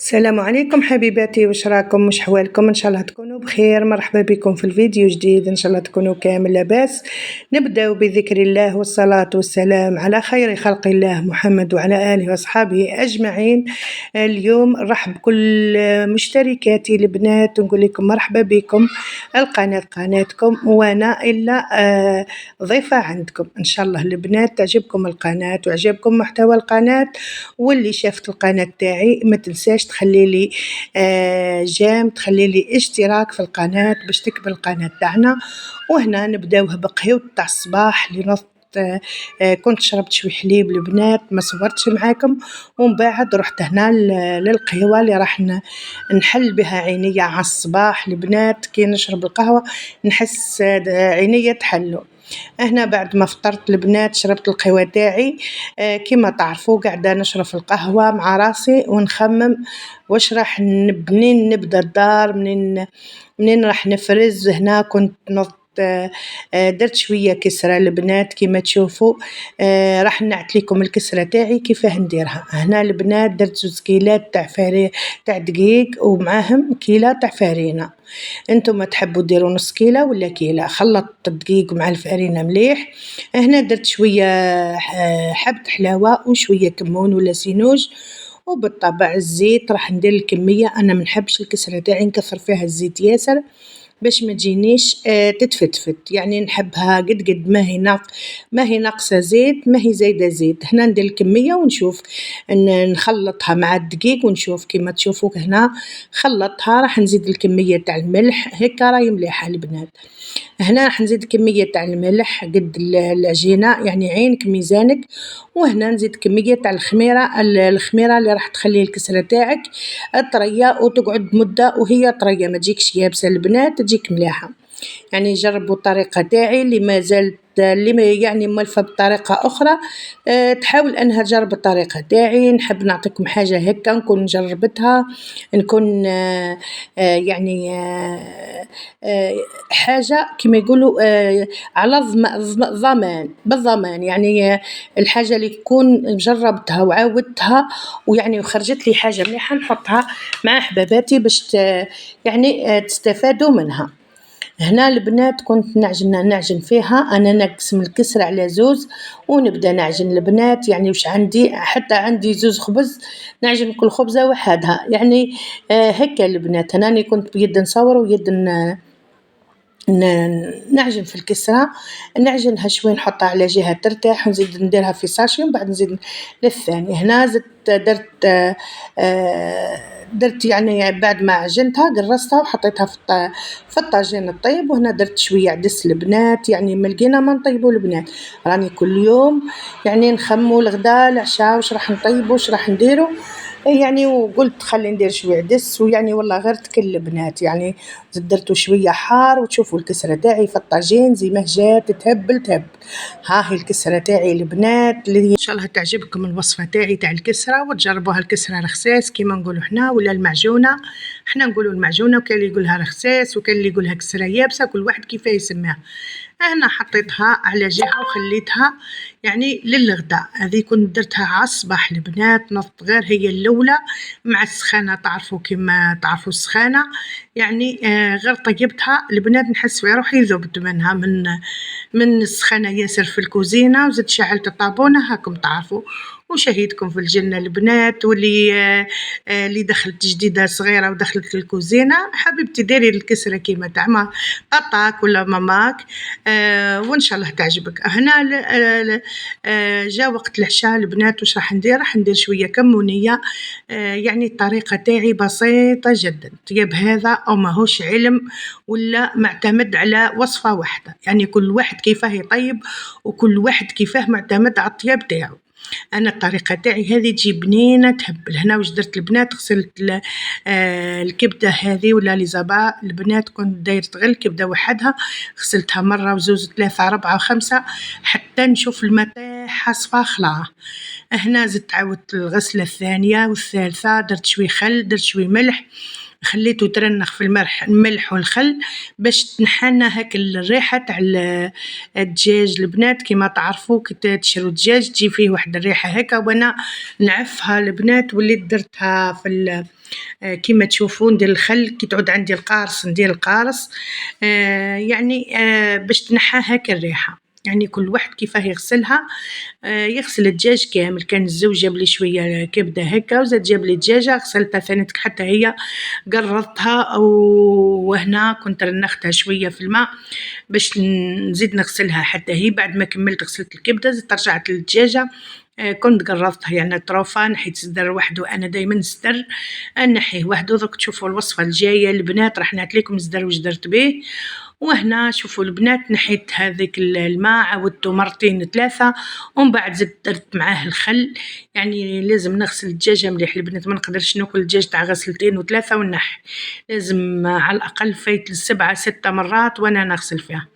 السلام عليكم حبيباتي، واش راكم؟ واش حوالكم؟ ان شاء الله تكونوا بخير. مرحبا بكم في الفيديو جديد، ان شاء الله تكونوا كامل لاباس. نبداو بذكر الله والصلاة والسلام على خير خلق الله محمد وعلى آله وأصحابه أجمعين. اليوم نرحب بكل مشتركاتي البنات ونقول لكم مرحبا بكم. القناة قناتكم وانا الا ضيفة عندكم. ان شاء الله البنات تعجبكم القناة وعجبكم محتوى القناة، واللي شافت القناة تاعي ما تنساش تخلي لي جيم، تخلي لي اشتراك في القناة باش تكبر القناة تاعنا. وهنا نبداوها بقهوة تاع الصباح اللي نضت. كنت شربت شوي حليب البنات ما صورتش معاكم، ومن بعد رحت هنا للقهوة اللي راح نحل بها عينيا على الصباح. البنات كي نشرب القهوة نحس عينيا تحلو. هنا بعد ما فطرت البنات شربت القهوة تاعي. كما تعرفوا قاعدة نشرب القهوة مع راسي ونخمم واش راح منين نبدا الدار، منين راح نفرز. هنا كنت نضت درت شوية كسرة البنات كما تشوفوا. راح نعت لكم الكسرة تاعي كيفاه نديرها. هنا البنات درت 2 كيلات تاع دقيق ومعاهم كيلة تاع فرينة. انتم تحبوا ديروا نص كيلة ولا كيلة. خلطت الدقيق مع الفرينة مليح. هنا درت شوية حبة حلاوة وشوية كمون ولا سينوج، وبالطبع الزيت راح ندير الكمية. انا منحبش الكسرة تاعي نكثر فيها الزيت ياسر باش ما تجينيش تتفتفت، يعني نحبها قد ما هي ناقصه زيت ما هي زايده زيت. هنا ندير الكميه ونشوف نخلطها مع الدقيق ونشوف كيما تشوفوا هنا خلطها. راح نزيد الكميه تاع الملح، هيك راهي مليحه البنات. هنا راح نزيد كمية تاع الملح قد العجينة، يعني عينك ميزانك. وهنا نزيد كمية تاع الخميرة اللي راح تخلي الكسرة تاعك طرية وتقعد مدة وهي طرية، ما تجيكش يابسة البنات، تجيك مليحة. يعني جربوا الطريقة تاعي اللي ما زالت اللي ما يعني ملفة بطريقة أخرى. تحاول أنها تجرب الطريقة تاعي. نحب نعطيكم حاجة هكا نكون جربتها، نكون يعني حاجة كما يقولوا على ضمان بالضمان، يعني الحاجة اللي تكون جربتها وعاودتها ويعني وخرجت لي حاجة مليحة نحطها مع حباباتي باش يعني تستفادوا منها. هنا البنات كنت نعجن فيها. انا نقسم الكسرة على 2 ونبدا نعجن البنات. يعني واش عندي حتى عندي 2 خبز نعجن كل خبزة وحدها، يعني هكا البنات. انا كنت بيد نصور ويد نعجن في الكسرة، نعجنها شوي نحطها على جهة ترتاح ونزيد نديرها في ساشي ومن بعد نزيد للثاني. هنا زدت درت يعني بعد ما عجنتها قرصتها وحطيتها في الطاجين الطيب. وهنا درت شوية عدس البنات، يعني ما لقينا ما نطيبوا البنات. راني كل يوم يعني نخموا الغداء العشاء واش راح نطيبوا واش راح نديروا، يعني وقلت خلي ندير شوية عدس. ويعني والله غير تكل البنات، يعني درتو شوية حار. وتشوفوا الكسرة تاعي في الطاجين زي ما جات تهبل. ها هي الكسرة تاعي البنات اللي ان شاء الله تعجبكم الوصفة تاعي تاع الكسرة وتجربوها. الكسرة رخساس كيما نقولوا حنا، ولا المعجونة حنا نقولوا المعجونة، وكان اللي يقولها رخساس وكان اللي يقولها كسرة يابسة، كل واحد كيف يسميها. أنا حطيتها على جهة وخليتها يعني للغداء. هذه كنت درتها على الصباح البنات، نضت غير هي الأولى مع السخانة. تعرفوا كما تعرفوا السخانة، يعني غير طيبتها البنات نحس في روحي ذبت منها من السخانة ياسر في الكوزينة. وزدت شعلت الطابونة هاكم تعرفوا وشهيدكم في الجنة البنات. واللي اللي دخلت جديدة صغيرة ودخلت للكوزينة، حبيبتي ديري الكسرة كيما تاع باباك ولا ماماك. وإن شاء الله تعجبك. هنا جا وقت العشاء البنات واش راح ندير؟ راح ندير شوية كمونية. يعني الطريقة تاعي بسيطة جدا. طيب هذا أو ماهوش علم ولا معتمد على وصفة واحدة، يعني كل واحد كيفاه يطيب وكل واحد كيفاه معتمد على الطياب تاعو. انا الطريقه تاعي هذه تجي بنينه تهبل. هنا واش درت البنات؟ غسلت الكبده هذه ولا لي زبا البنات، كنت دايرت غير الكبده وحدها، غسلتها مره وزوز ثلاثه اربعه وخمسه حتى نشوف الماء تاعها صفا خلاص. هنا زدت عاودت الغسله الثانيه والثالثه، درت شوي خل درت شوي ملح خليته ترنخ في الملح والخل باش تنحانا هاك الريحة تاع الدجاج. البنات كيما تعرفوا كي تشرو الدجاج تجي فيه واحد الريحة هكا، وانا نعفها البنات وليت درتها في كيما تشوفوا ندير الخل كي تعود عندي القارص ندير القارص يعني باش تنحى هاك الريحة. يعني كل واحد كيفاه يغسلها، يغسل الدجاج كامل. كان الزوج جاب لي شويه كبده هكا وزاد جاب لي دجاجه غسلتها ثانيتك حتى هي قرضتها، وهنا كنت رنختها شويه في الماء باش نزيد نغسلها حتى هي. بعد ما كملت غسلت الكبده زدت رجعت للدجاجه، كنت قرضتها يعني طروفه نحيت الزدر وحده. انا دائما الزدر نحيه وحده. درك تشوفوا الوصفه الجايه البنات راح نعطي لكم الزدر واش درت به. وهنا شوفوا البنات نحيت هذيك الماء عودته مرتين ثلاثه، ومن بعد زدت درت معاه الخل. يعني لازم نغسل الدجاجه مليح البنات، ما نقدرش ناكل الدجاج تاع غسلتين وثلاثه ونح، لازم على الاقل فايت 7-6 مرات وانا نغسل فيها،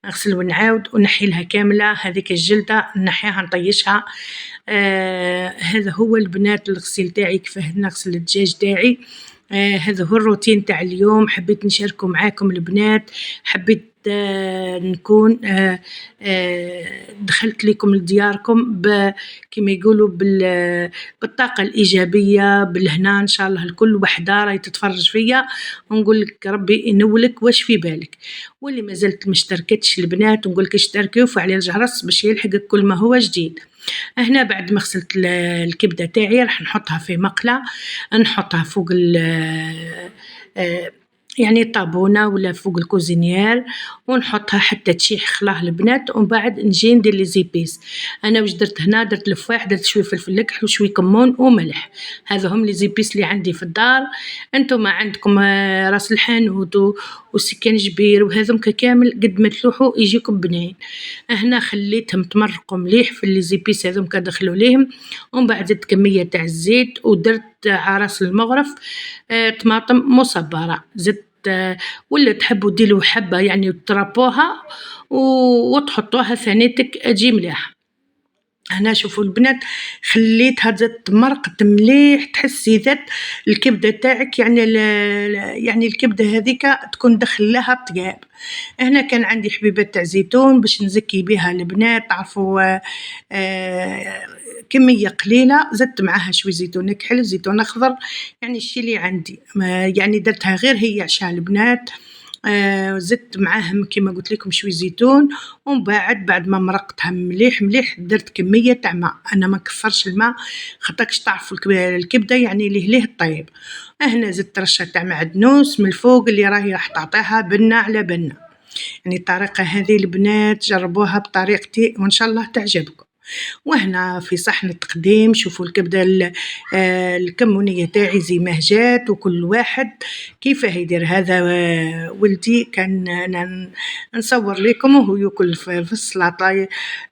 نغسل ونعاود ونحي لها كامله هذيك الجلده نحيها نطيشها. هذا هو البنات الغسيل تاعي كيفاه نغسل الدجاج تاعي. هذا هو الروتين تاع اليوم، حبيت نشاركه معاكم البنات. حبيت نكون دخلت لكم لدياركم كما يقولوا بالطاقة الإيجابية، بالهنا إن شاء الله الكل وحدة راهي تتفرج فيا، ونقول لك ربي ينولك واش في بالك. واللي ما زلت مشتركتش البنات نقول لك اشتركوا وفعلي الجرس باش يلحقك كل ما هو جديد. هنا بعد ما غسلت الكبده تاعي راح نحطها في مقله، نحطها فوق يعني الطابونه ولا فوق الكوزينيير، ونحطها حتى تشيح خلاه البنات. ومن بعد نجي ندير لي زيبيس. انا واش درت هنا؟ درت لفاح، درت شويه فلفل لكح وشويه كمون وملح. هذا هم لي زيبيس اللي عندي في الدار. انتم عندكم راس الحانوت وسكان جبير وهذم كامل قد ما تلوحوا يجيكم بنين. هنا خليتهم تمرقوا مليح في لي زيبيس هذم كدخلوا ليهم. ومن بعد زدت كميه تاع الزيت ودرت عراس المغرف طماطم مصبره. زدت ولا تحبوا ديروا حبه يعني ترابوها وتحطوها ثانيتك تجي مليحه. هنا شوفوا البنات خليتها تمرقت مليح، تحسي ذات الكبده تاعك يعني الكبده هذيك تكون دخل لها الطياب. هنا كان عندي حبيبات تاع زيتون باش نزكي بها البنات، تعرفوا كميه قليله. زدت معاها شوي زيتون نكحل زيتون اخضر، يعني الشي اللي عندي يعني درتها غير هي عشان البنات. زدت معاهم كما قلت لكم شوي زيتون. ومن بعد ما مرقتها مليح درت كميه تاع ماء. انا ما كثرش الماء خاطرش تعرفوا الكبده يعني ليه الطيب. هنا زدت رشه تاع معدنوس من الفوق اللي راهي راح تعطيها بنه على بنه. يعني الطريقه هذه البنات جربوها بطريقتي وان شاء الله تعجبكم. وهنا في صحن التقديم شوفوا الكبده الكمونيه تاعي زي ما جات، وكل واحد كيفاه يدير. هذا ولدي كان أنا نصور لكم وهو ياكل في السلطه.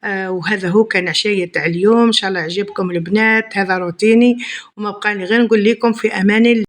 وهذا هو كان عشاء تاع اليوم. ان شاء الله يعجبكم البنات، هذا روتيني وما بقى لي غير نقول لكم في امان الله.